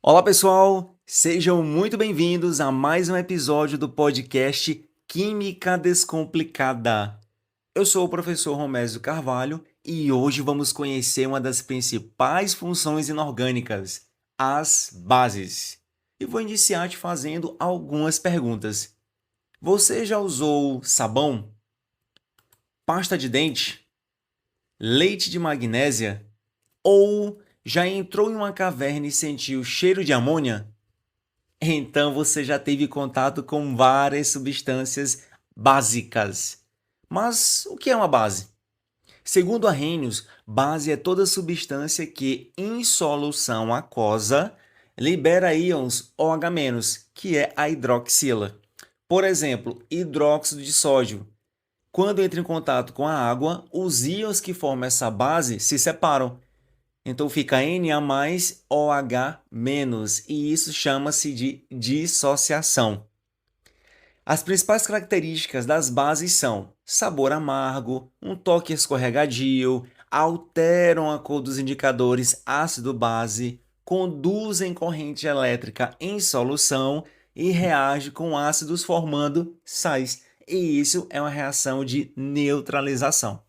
Olá, pessoal! Sejam muito bem-vindos a mais um episódio do podcast Química Descomplicada. Eu sou o professor Romésio Carvalho e hoje vamos conhecer uma das principais funções inorgânicas, as bases. E vou iniciar te fazendo algumas perguntas. Você já usou sabão, pasta de dente, leite de magnésia ou já entrou em uma caverna e sentiu cheiro de amônia? Então você já teve contato com várias substâncias básicas. Mas o que é uma base? Segundo Arrhenius, base é toda substância que, em solução aquosa, libera íons OH-, que é a hidroxila. Por exemplo, hidróxido de sódio. Quando entra em contato com a água, os íons que formam essa base se separam. Então fica Na OH-, e isso chama-se de dissociação. As principais características das bases são sabor amargo, um toque escorregadio, alteram a cor dos indicadores ácido-base, conduzem corrente elétrica em solução e reagem com ácidos formando sais. E isso é uma reação de neutralização.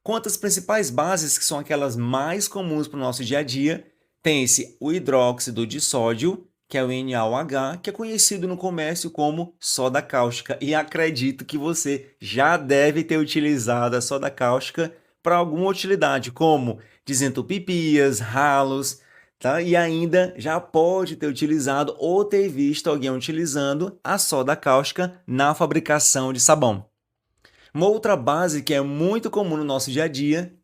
Quanto às principais bases, que são aquelas mais comuns para o nosso dia a dia, tem-se o hidróxido de sódio, que é o NaOH, que é conhecido no comércio como soda cáustica. E acredito que você já deve ter utilizado a soda cáustica para alguma utilidade, como desentupir pias, ralos, tá? E ainda já pode ter utilizado ou ter visto alguém utilizando a soda cáustica na fabricação de sabão. Uma outra base que é muito comum no nosso dia a dia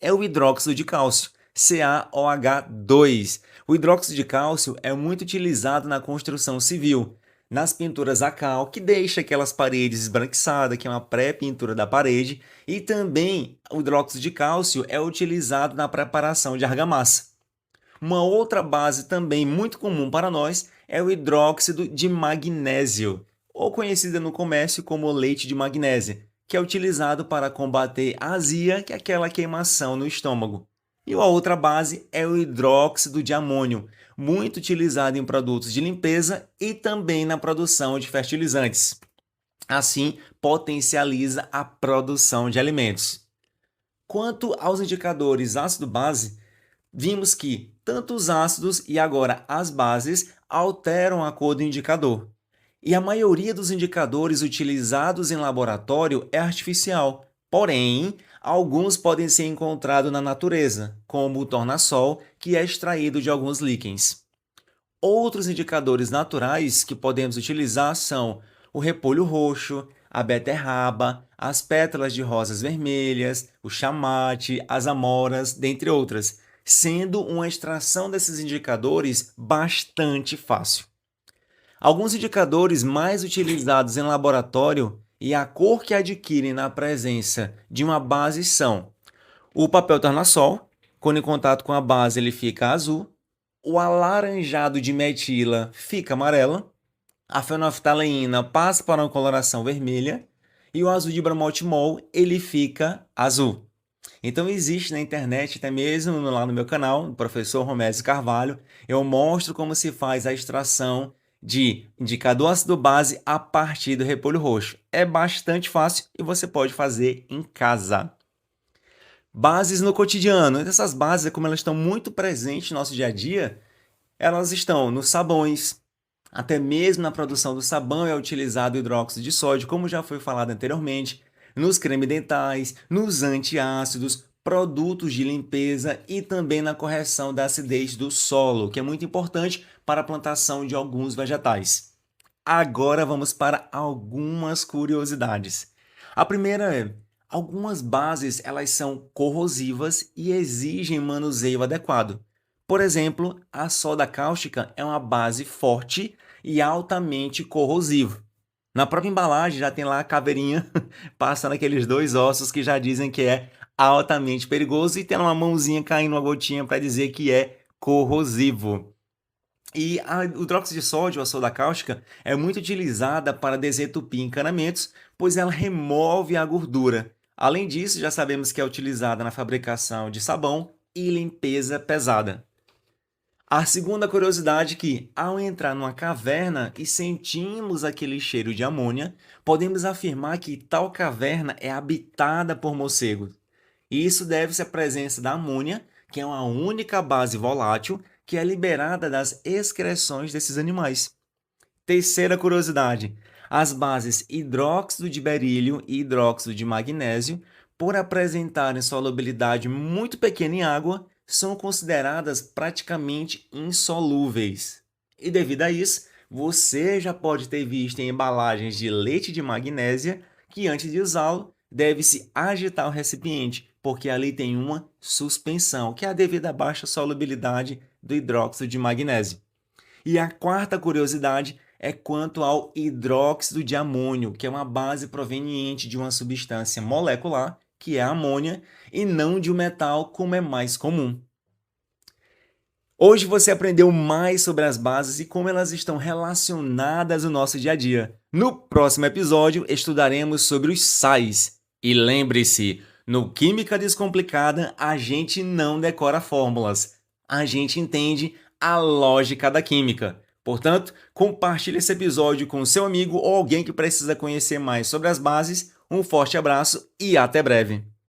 é o hidróxido de cálcio, CaOH2. O hidróxido de cálcio é muito utilizado na construção civil, nas pinturas a cal, que deixa aquelas paredes esbranquiçadas, que é uma pré-pintura da parede, e também o hidróxido de cálcio é utilizado na preparação de argamassa. Uma outra base também muito comum para nós é o hidróxido de magnésio, ou conhecida no comércio como leite de magnésia, que é utilizado para combater a azia, que é aquela queimação no estômago. E a outra base é o hidróxido de amônio, muito utilizado em produtos de limpeza e também na produção de fertilizantes. Assim, potencializa a produção de alimentos. Quanto aos indicadores ácido-base, vimos que tanto os ácidos e agora as bases alteram a cor do indicador. E a maioria dos indicadores utilizados em laboratório é artificial, porém, alguns podem ser encontrados na natureza, como o tornassol, que é extraído de alguns líquens. Outros indicadores naturais que podemos utilizar são o repolho roxo, a beterraba, as pétalas de rosas vermelhas, o chamate, as amoras, dentre outras, sendo uma extração desses indicadores bastante fácil. Alguns indicadores mais utilizados em laboratório e a cor que adquirem na presença de uma base são o papel tornassol, quando em contato com a base ele fica azul, o alaranjado de metila fica amarela, a fenolftaleína passa para uma coloração vermelha e o azul de bromotimol ele fica azul. Então existe na internet, até mesmo lá no meu canal, o professor Romésio Carvalho, eu mostro como se faz a extração de indicador ácido base a partir do repolho roxo. É bastante fácil e você pode fazer em casa. Bases no cotidiano. Essas bases, como elas estão muito presentes no nosso dia a dia, elas estão nos sabões, até mesmo na produção do sabão é utilizado hidróxido de sódio, como já foi falado anteriormente, nos cremes dentais, nos antiácidos, produtos de limpeza e também na correção da acidez do solo, que é muito importante para a plantação de alguns vegetais. Agora vamos para algumas curiosidades. A primeira é: algumas bases elas são corrosivas e exigem manuseio adequado. Por exemplo, a soda cáustica é uma base forte e altamente corrosiva. Na própria embalagem já tem lá a caveirinha passando aqueles dois ossos que já dizem que é altamente perigoso e tem uma mãozinha caindo uma gotinha para dizer que é corrosivo. E o hidróxido de sódio, a soda cáustica, é muito utilizada para desentupir encanamentos, pois ela remove a gordura. Além disso, já sabemos que é utilizada na fabricação de sabão e limpeza pesada. A segunda curiosidade é que, ao entrar numa caverna e sentimos aquele cheiro de amônia, podemos afirmar que tal caverna é habitada por morcegos. E isso deve-se à presença da amônia, que é uma única base volátil que é liberada das excreções desses animais. Terceira curiosidade: as bases hidróxido de berílio e hidróxido de magnésio, por apresentarem solubilidade muito pequena em água, são consideradas praticamente insolúveis. E devido a isso, você já pode ter visto em embalagens de leite de magnésia que antes de usá-lo, deve-se agitar o recipiente, porque ali tem uma suspensão, que é a devido à baixa solubilidade do hidróxido de magnésio. E a quarta curiosidade é quanto ao hidróxido de amônio, que é uma base proveniente de uma substância molecular, que é a amônia, e não de um metal como é mais comum. Hoje você aprendeu mais sobre as bases e como elas estão relacionadas no nosso dia a dia. No próximo episódio, estudaremos sobre os sais. E lembre-se, no Química Descomplicada, a gente não decora fórmulas, a gente entende a lógica da química. Portanto, compartilhe esse episódio com seu amigo ou alguém que precisa conhecer mais sobre as bases. Um forte abraço e até breve!